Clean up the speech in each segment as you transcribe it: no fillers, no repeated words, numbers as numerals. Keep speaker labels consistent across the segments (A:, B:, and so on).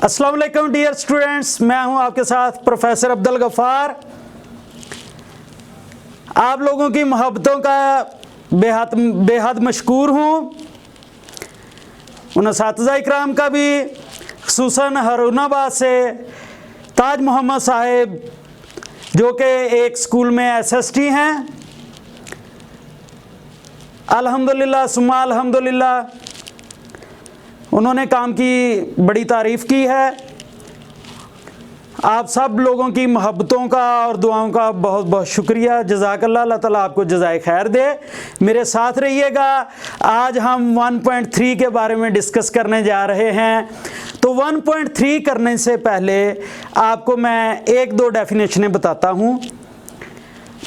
A: अस्सलाम वालेकुम dear students, मैं हूं आपके साथ प्रोफेसर अब्दुल गफ़ार। आप लोगों की मोहब्बतों का बेहद मशकूर हूं। उन असातिज़ा इकराम का भी, खुसूसन हारूनाबाद से ताज मोहम्मद साहिब जो कि एक स्कूल में SST हैं। अल्हम्दुलिल्लाह सुम्मा अल्हम्दुलिल्लाह, उन्होंने काम की बड़ी तारीफ़ की है। आप सब लोगों की मोहब्बतों का और दुआओं का बहुत बहुत शुक्रिया। जज़ाकल्लाह, अल्लाह ताला आपको जज़ाए खैर दे। मेरे साथ रहिएगा। आज हम 1.3 के बारे में डिस्कस करने जा रहे हैं। तो 1.3 करने से पहले आपको मैं एक दो डेफिनेशनें बताता हूँ।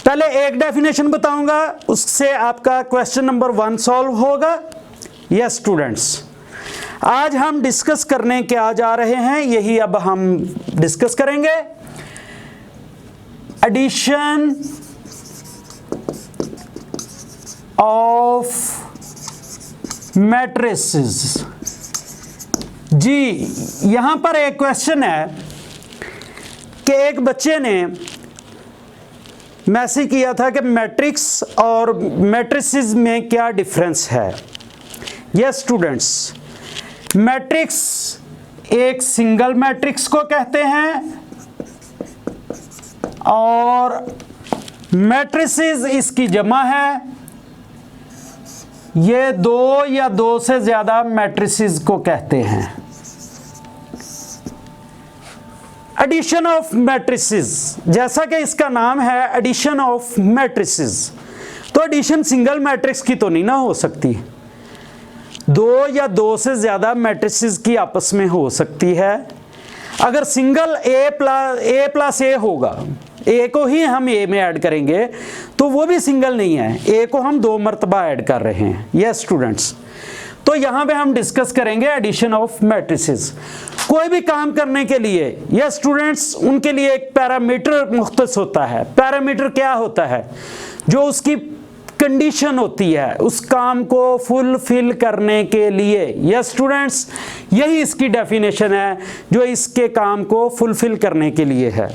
A: पहले एक डेफिनेशन बताऊँगा, उससे आपका क्वेश्चन नंबर 1 सॉल्व होगा। यस स्टूडेंट्स, आज हम डिस्कस करने क्या जा रहे हैं, यही अब हम डिस्कस करेंगे। Addition of matrices. जी, यहां पर एक क्वेश्चन है कि एक बच्चे ने मैसेज किया था कि मैट्रिक्स और मैट्रिसेस में क्या डिफरेंस है। यस स्टूडेंट्स, मैट्रिक्स एक सिंगल मैट्रिक्स को कहते हैं और मैट्रिसेस इसकी जमा है। ये दो या दो से ज़्यादा मैट्रिसेस को कहते हैं। एडिशन ऑफ मैट्रिसेस, जैसा कि इसका नाम है एडिशन ऑफ मैट्रिसेस, तो एडिशन सिंगल मैट्रिक्स की तो नहीं ना हो सकती। दो या दो से ज़्यादा मैट्रिसेस की आपस में हो सकती है। अगर सिंगल ए प्लस ए होगा, ए को ही हम ए में ऐड करेंगे तो वो भी सिंगल नहीं है, ए को हम 2 मरतबा ऐड कर रहे हैं। यस स्टूडेंट्स, तो यहाँ पे हम डिस्कस करेंगे एडिशन ऑफ मैट्रिसेस। कोई भी काम करने के लिए यस स्टूडेंट्स, उनके लिए एक पैरामीटर मुख्तस होता है। पैरामीटर क्या होता है? जो उसकी कंडीशन होती है उस काम को फुलफिल करने के लिए। यस स्टूडेंट्स, यही इसकी डेफिनेशन है, जो इसके काम को फुलफिल करने के लिए है।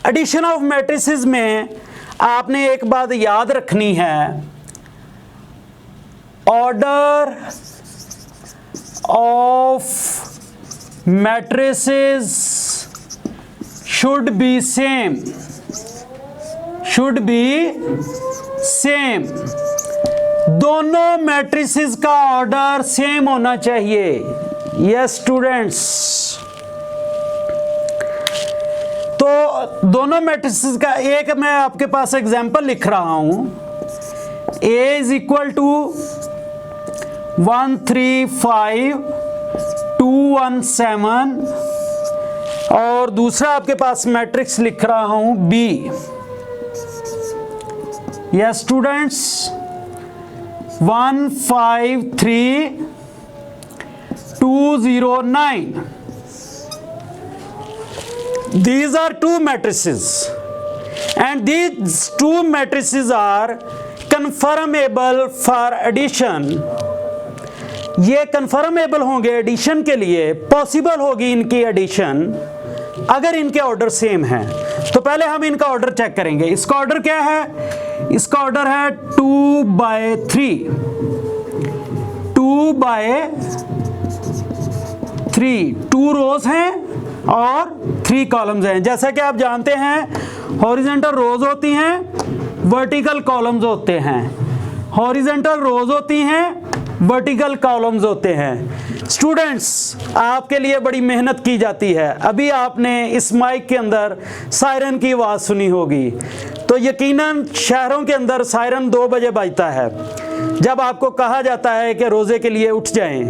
A: एडिशन ऑफ मैट्रिसेस में आपने एक बात याद रखनी है, order of matrices should be same, should be same. दोनों मैट्रिसेस का ऑर्डर सेम होना चाहिए। यस स्टूडेंट्स, तो दोनों मैट्रिसेस का एक मैं आपके पास एग्जांपल लिख रहा हूं। A इज इक्वल टू 1 3 5 2 1 7 और दूसरा आपके पास मैट्रिक्स लिख रहा हूं B। Yes students, 1 5 3 2 0 9। These are two matrices and these two matrices are confirmable for addition। ये confirmable होंगे एडिशन के लिए, पॉसिबल होगी इनकी एडिशन अगर इनके ऑर्डर सेम हैं। तो पहले हम इनका ऑर्डर चेक करेंगे। इसका ऑर्डर क्या है? इसका ऑर्डर है 2/3, 2/3। 2 रोज हैं और 3 कॉलम्स हैं। जैसा कि आप जानते हैं, हॉरिजॉन्टल रोज होती हैं, वर्टिकल कॉलम्स होते हैं। हॉरिजॉन्टल रोज होती हैं, वर्टिकल कॉलम्स होते हैं। स्टूडेंट्स, आपके लिए बड़ी मेहनत की जाती है। अभी आपने इस माइक के अंदर सायरन की आवाज़ सुनी होगी, तो यकीनन शहरों के अंदर सायरन 2 बजे बजता है जब आपको कहा जाता है कि रोज़े के लिए उठ जाएं।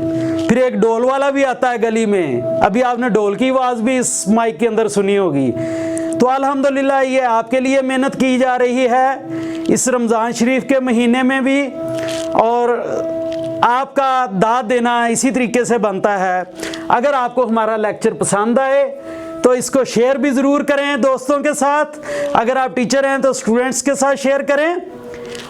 A: फिर एक डोल वाला भी आता है गली में, अभी आपने डोल की आवाज़ भी इस माइक के अंदर सुनी होगी। तो अल्हम्दुलिल्लाह, ये आपके लिए मेहनत की जा रही है इस रमज़ान शरीफ के महीने में भी, और आपका दाद देना इसी तरीके से बनता है। अगर आपको हमारा लेक्चर पसंद आए तो इसको शेयर भी ज़रूर करें दोस्तों के साथ। अगर आप टीचर हैं तो स्टूडेंट्स के साथ शेयर करें,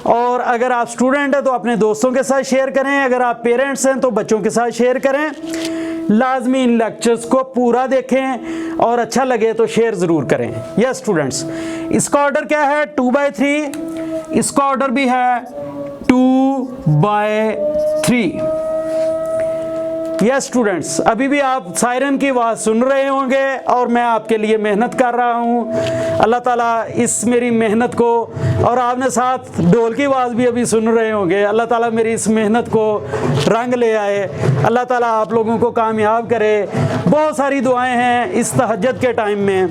A: और अगर आप स्टूडेंट हैं तो अपने दोस्तों के साथ शेयर करें। अगर आप पेरेंट्स हैं तो बच्चों के साथ शेयर करें। लाजमी इन लेक्चर्स को पूरा देखें और अच्छा लगे तो शेयर ज़रूर करें। यस स्टूडेंट्स, इसका ऑर्डर क्या है 2/3, इसका ऑर्डर भी है 2/3। यस स्टूडेंट्स, अभी भी आप सायरन की आवाज़ सुन रहे होंगे और मैं आपके लिए मेहनत कर रहा हूँ। अल्लाह ताला इस मेरी मेहनत को, और आपने साथ ढोल की आवाज़ भी अभी सुन रहे होंगे, अल्लाह ताला मेरी इस मेहनत को रंग ले आए। अल्लाह ताला आप लोगों को कामयाब करे। बहुत सारी दुआएं हैं इस तहज्जुद के टाइम में।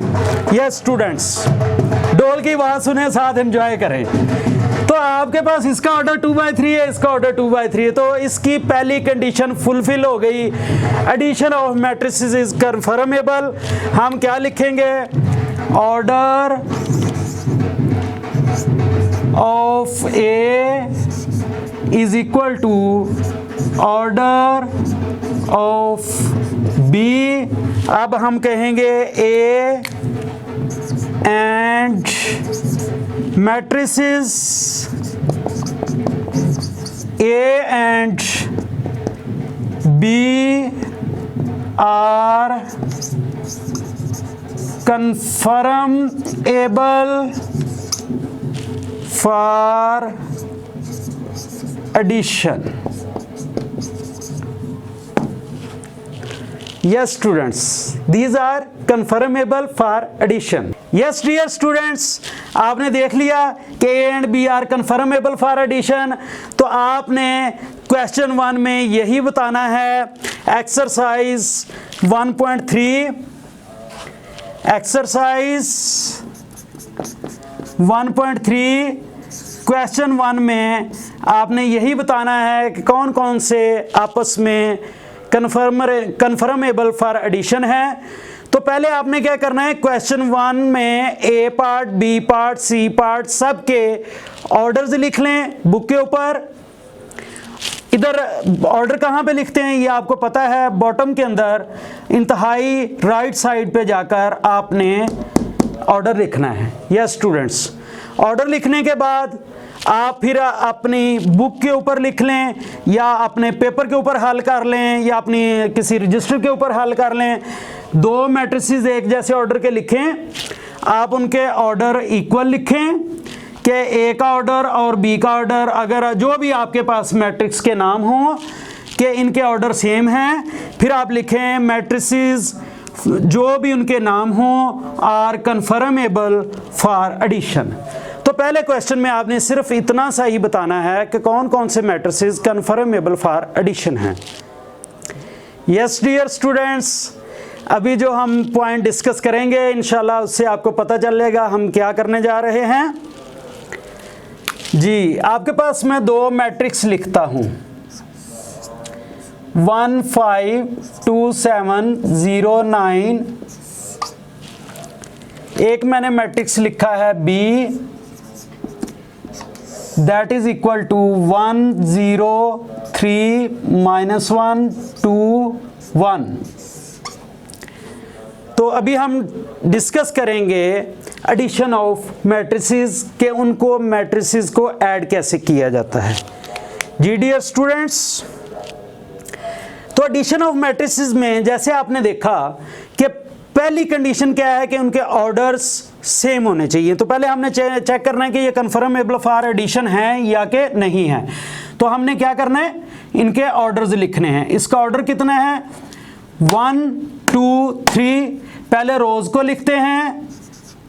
A: यस स्टूडेंट्स, ढोल की आवाज़ सुने, साथ एंजॉय करें। तो आपके पास इसका ऑर्डर 2/3 है, इसका ऑर्डर 2/3 है, तो इसकी पहली कंडीशन फुलफिल हो गई। Addition of matrices is confirmable. हम क्या लिखेंगे, order of A is equal to order of B. अब हम कहेंगे A and matrices A and B are confirmable for addition. Yes students, these are confirmable for addition. Yes dear students, आपने देख लिया कि A and B are confirmable for addition। तो आपने question 1 में यही बताना है। एक्सरसाइज 1.3, एक्सरसाइज 1.3 क्वेश्चन 1 में आपने यही बताना है कि कौन कौन से आपस में कन्फर्मेबल फॉर एडिशन है। तो पहले आपने क्या करना है, क्वेश्चन 1 में A part, B part, C part सब के ऑर्डर्स लिख लें बुक के ऊपर। इधर ऑर्डर कहाँ पे लिखते हैं ये आपको पता है, बॉटम के अंदर इंतहाई राइट साइड पे जाकर आपने ऑर्डर लिखना है। यस स्टूडेंट्स, ऑर्डर लिखने के बाद आप फिर अपनी बुक के ऊपर लिख लें या अपने पेपर के ऊपर हल कर लें या अपनी किसी रजिस्टर के ऊपर हल कर लें। दो मैट्रिसेस एक जैसे ऑर्डर के लिखें, आप उनके ऑर्डर इक्वल लिखें कि ए का ऑर्डर और बी का ऑर्डर, अगर जो भी आपके पास मैट्रिक्स के नाम हों कि इनके ऑर्डर सेम हैं। फिर आप लिखें मैट्रिसेस जो भी उनके नाम हों आर कन्फर्मेबल फॉर एडिशन। तो पहले क्वेश्चन में आपने सिर्फ इतना सा ही बताना है कि कौन कौन से मैट्रिसेस कन्फर्मेबल फॉर एडिशन हैं। यस डियर स्टूडेंट्स, अभी जो हम पॉइंट डिस्कस करेंगे इंशाल्लाह उससे आपको पता चलेगा हम क्या करने जा रहे हैं। जी, आपके पास मैं दो मैट्रिक्स लिखता हूं 1 5 2 7 0 9। एक मैंने मैट्रिक्स लिखा है B that is equal to 1 0 3 -1 2 1। तो अभी हम डिस्कस करेंगे एडिशन ऑफ मैट्रिसेस के उनको मैट्रिसेस को ऐड कैसे किया जाता है। जी डियर स्टूडेंट्स, तो एडिशन ऑफ मैट्रिसेस में जैसे आपने देखा कि पहली कंडीशन क्या है कि उनके ऑर्डर्स सेम होने चाहिए। तो पहले हमने चेक करना है कि ये कन्फर्मेबल फॉर एडिशन है या कि नहीं है। तो हमने क्या करना है, इनके ऑर्डर्स लिखने हैं। इसका ऑर्डर कितना है 1 2 3। पहले रोज को लिखते हैं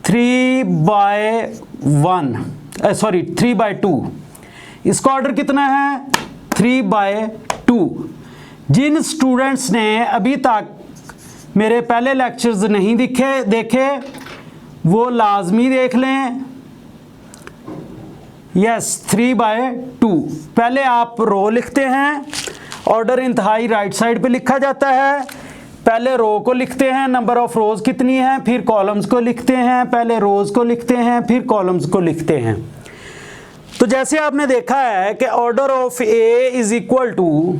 A: 3/2। इसका ऑर्डर कितना है 3/2। जिन स्टूडेंट्स ने अभी तक मेरे पहले लेक्चर्स नहीं देखे वो लाजमी देख लें। यस 3/2। पहले आप रो लिखते हैं, ऑर्डर इंतहाई राइट साइड पे लिखा जाता है। पहले रो को लिखते हैं, नंबर ऑफ रोज कितनी है, फिर कॉलम्स को लिखते हैं। पहले रोज को लिखते हैं फिर कॉलम्स को लिखते हैं। तो जैसे आपने देखा है कि order of A is equal to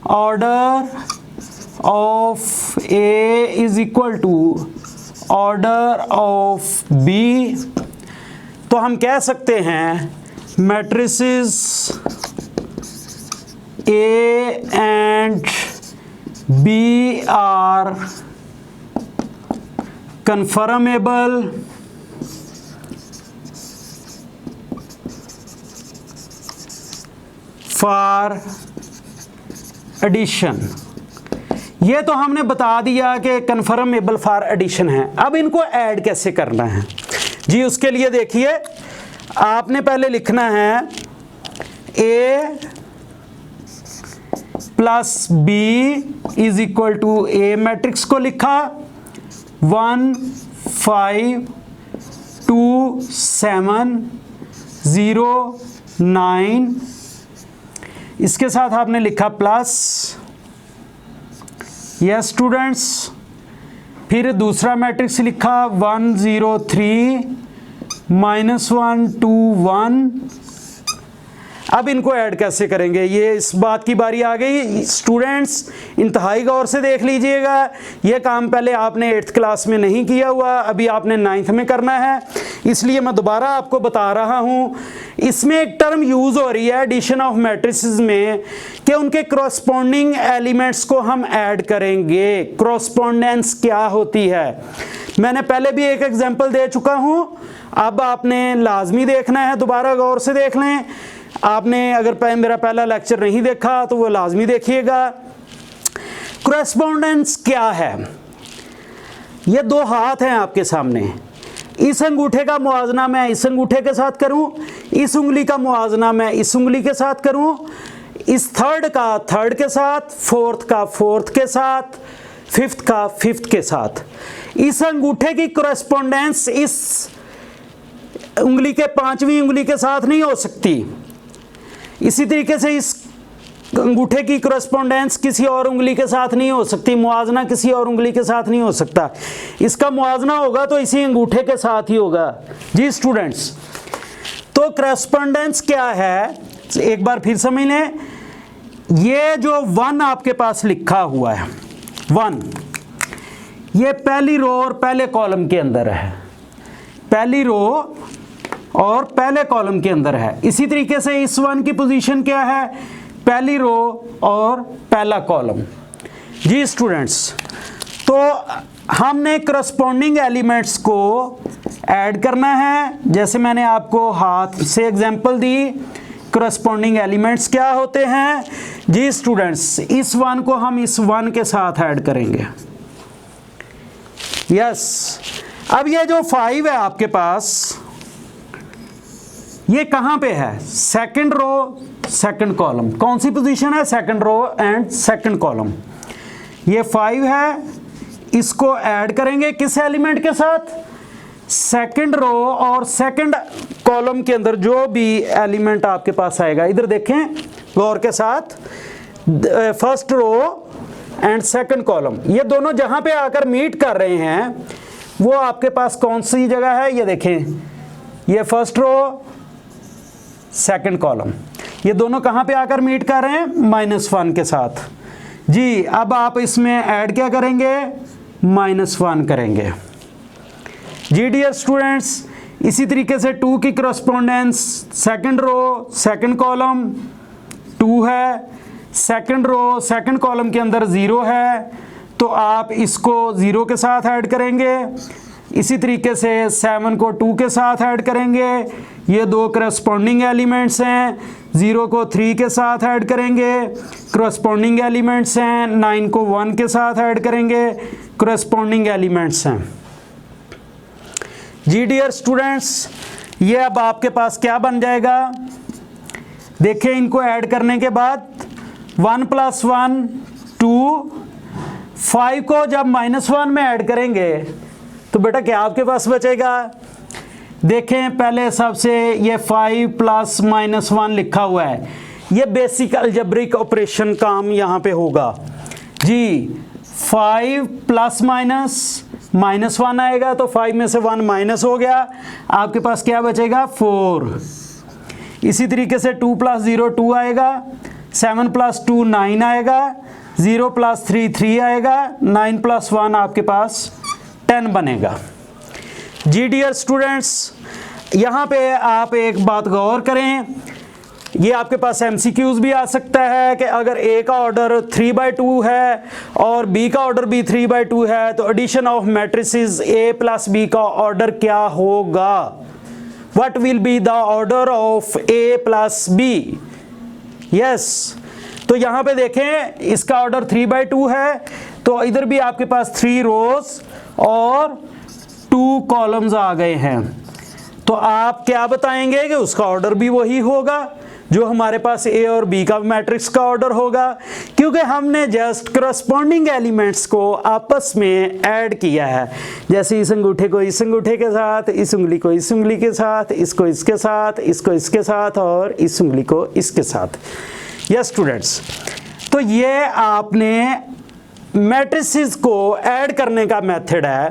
A: order of A is equal to order of B. तो हम कह सकते हैं matrices A and B are confirmable for addition। ये तो हमने बता दिया कि confirmable for addition है। अब इनको ऐड कैसे करना है जी, उसके लिए देखिए आपने पहले लिखना है a plus B is equal to A, matrix को लिखा 1 5 2 7 0 9, इसके साथ आपने लिखा प्लस, यस स्टूडेंट्स, फिर दूसरा मैट्रिक्स लिखा 1 0 3 -1 2 1। अब इनको ऐड कैसे करेंगे, ये इस बात की बारी आ गई। स्टूडेंट्स इंतहाई गौर से देख लीजिएगा, ये काम पहले आपने 8th क्लास में नहीं किया हुआ, अभी आपने 9th में करना है, इसलिए मैं दोबारा आपको बता रहा हूँ। इसमें एक टर्म यूज़ हो रही है एडिशन ऑफ मैट्रिसेस में कि उनके करस्पॉन्डिंग एलिमेंट्स को हम ऐड करेंगे। करस्पॉन्डेंस क्या होती है मैंने पहले भी एक एग्जाम्पल दे चुका हूँ, अब आपने लाजमी देखना है, दोबारा गौर से देख लें। आपने अगर मेरा पहला लेक्चर नहीं देखा तो वो लाजमी देखिएगा। करस्पॉन्डेंस क्या है, ये दो हाथ हैं आपके सामने, इस अंगूठे का मुआजना मैं इस अंगूठे के साथ करूं, इस उंगली का मुआजना मैं इस उंगली के साथ करूं, इस थर्ड का थर्ड के साथ, फोर्थ का फोर्थ के साथ, फिफ्थ का फिफ्थ के साथ। इस अंगूठे की करस्पॉन्डेंस इस उंगली के 5वीं उंगली के साथ नहीं हो सकती। इसी तरीके से इस अंगूठे की करस्पॉन्डेंस किसी और उंगली के साथ नहीं हो सकती, मुआजना किसी और उंगली के साथ नहीं हो सकता। इसका मुआजना होगा तो इसी अंगूठे के साथ ही होगा जी स्टूडेंट्स। तो करस्पॉन्डेंस क्या है एक बार फिर समझ लें। ये जो 1 आपके पास लिखा हुआ है 1, ये पहली रो और पहले कॉलम के अंदर है, पहली रो और पहले कॉलम के अंदर है। इसी तरीके से इस 1 की पोजीशन क्या है, पहली रो और पहला कॉलम जी स्टूडेंट्स। तो हमने करस्पॉन्डिंग एलिमेंट्स को ऐड करना है, जैसे मैंने आपको हाथ से एग्जांपल दी। करस्पॉन्डिंग एलिमेंट्स क्या होते हैं जी स्टूडेंट्स, इस 1 को हम इस 1 के साथ ऐड करेंगे, यस। अब ये जो 5 है आपके पास, ये कहाँ पे है, सेकंड रो सेकंड कॉलम। कौन सी पोजीशन है, second row and second column. ये 5 है, इसको ऐड करेंगे किस एलिमेंट के साथ, सेकंड रो और सेकंड कॉलम के अंदर जो भी एलिमेंट आपके पास आएगा। इधर देखें गौर के साथ, first row and second column, ये दोनों जहां पे आकर मीट कर रहे हैं वो आपके पास कौन सी जगह है, ये देखें, ये फर्स्ट रो सेकंड कॉलम, ये दोनों कहां पे आकर मीट कर रहे हैं, -1 के साथ जी। अब आप इसमें ऐड क्या करेंगे, -1 करेंगे जी डियर स्टूडेंट्स। इसी तरीके से 2 की correspondence, second row second column 2 है, सेकंड रो सेकंड कॉलम के अंदर 0 है, तो आप इसको 0 के साथ ऐड करेंगे। इसी तरीके से 7 को 2 के साथ ऐड करेंगे, ये दो करस्पॉन्डिंग एलिमेंट्स हैं। 0 को 3 के साथ ऐड करेंगे, करस्पॉन्डिंग एलिमेंट्स हैं। 9 को 1 के साथ ऐड करेंगे, करस्पॉन्डिंग एलिमेंट्स हैं जी डियर स्टूडेंट्स। ये अब आपके पास क्या बन जाएगा, देखें इनको ऐड करने के बाद 1 + 1 2, 5 को जब -1 में ऐड करेंगे तो बेटा क्या आपके पास बचेगा, देखें पहले सबसे ये 5 + -1 लिखा हुआ है, ये बेसिक अलजेब्रिक ऑपरेशन काम यहाँ पे होगा जी। 5 ± -1 आएगा तो 5 में से 1 माइनस हो गया, आपके पास क्या बचेगा 4। इसी तरीके से 2 + 0 2 आएगा, 7 + 2 9 आएगा, 0 + 3 3 आएगा, 9 + 1 आपके पास 10 बनेगा जी डियर स्टूडेंट्स। यहाँ पे आप एक बात गौर करें, ये आपके पास MCQs भी आ सकता है कि अगर A का ऑर्डर 3/2 है और B का ऑर्डर भी 3/2 है तो addition of matrices A plus B का ऑर्डर क्या होगा? What will be the order of A plus B? Yes, तो यहाँ पे देखें इसका ऑर्डर 3/2 है तो इधर भी आपके पास 3 रोज और 2 कॉलम्स आ गए हैं। तो आप क्या बताएंगे कि उसका ऑर्डर भी वही होगा जो हमारे पास ए और बी का मैट्रिक्स का ऑर्डर होगा, क्योंकि हमने जस्ट करस्पॉन्डिंग एलिमेंट्स को आपस में ऐड किया है। जैसे इस अंगूठे को इस अंगूठे के साथ, इस उंगली को इस उंगली के साथ, इसको इसके साथ, इसको इसके साथ और इस उंगली को इसके साथ। यस स्टूडेंट्स, तो ये आपने मैट्रिसेस को ऐड करने का मेथड है।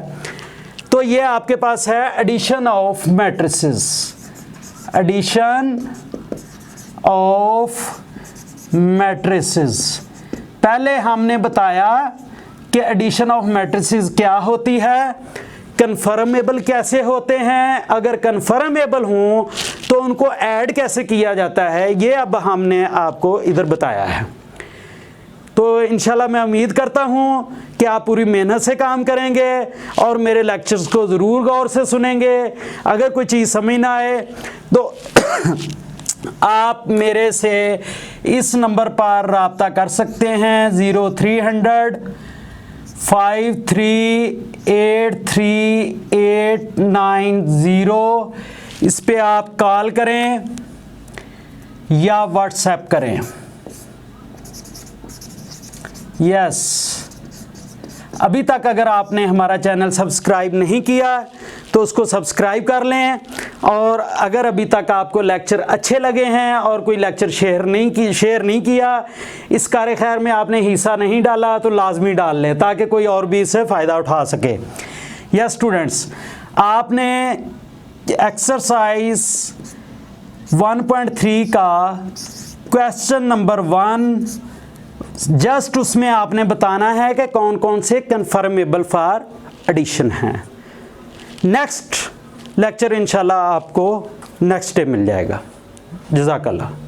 A: तो ये आपके पास है addition of matrices, addition of matrices. पहले हमने बताया कि एडिशन ऑफ मैट्रिसेस क्या होती है, कन्फर्मेबल कैसे होते हैं, अगर कन्फर्मेबल हों तो उनको ऐड कैसे किया जाता है, ये अब हमने आपको इधर बताया है। तो इंशाल्लाह मैं उम्मीद करता हूँ कि आप पूरी मेहनत से काम करेंगे और मेरे लेक्चर्स को ज़रूर गौर से सुनेंगे। अगर कोई चीज़ समझ ना आए तो आप मेरे से इस नंबर पर रब्ता कर सकते हैं 0300 538389 इस पे आप कॉल करें या व्हाट्सएप करें। यस, अभी तक अगर आपने हमारा चैनल सब्सक्राइब नहीं किया तो उसको सब्सक्राइब कर लें, और अगर अभी तक आपको लेक्चर अच्छे लगे हैं और कोई लेक्चर शेयर नहीं किया, इस कार्य खैर में आपने हिस्सा नहीं डाला तो लाजमी डाल लें ताकि कोई और भी इससे फ़ायदा उठा सके। यस स्टूडेंट्स, आपने एक्सरसाइज 1.3 का क्वेश्चन नंबर 1 जस्ट उसमें आपने बताना है कि कौन कौन से कन्फर्मेबल फॉर एडिशन हैं। नेक्स्ट लेक्चर इंशाल्लाह आपको नेक्स्ट डे मिल जाएगा। जज़ाकल्लाह।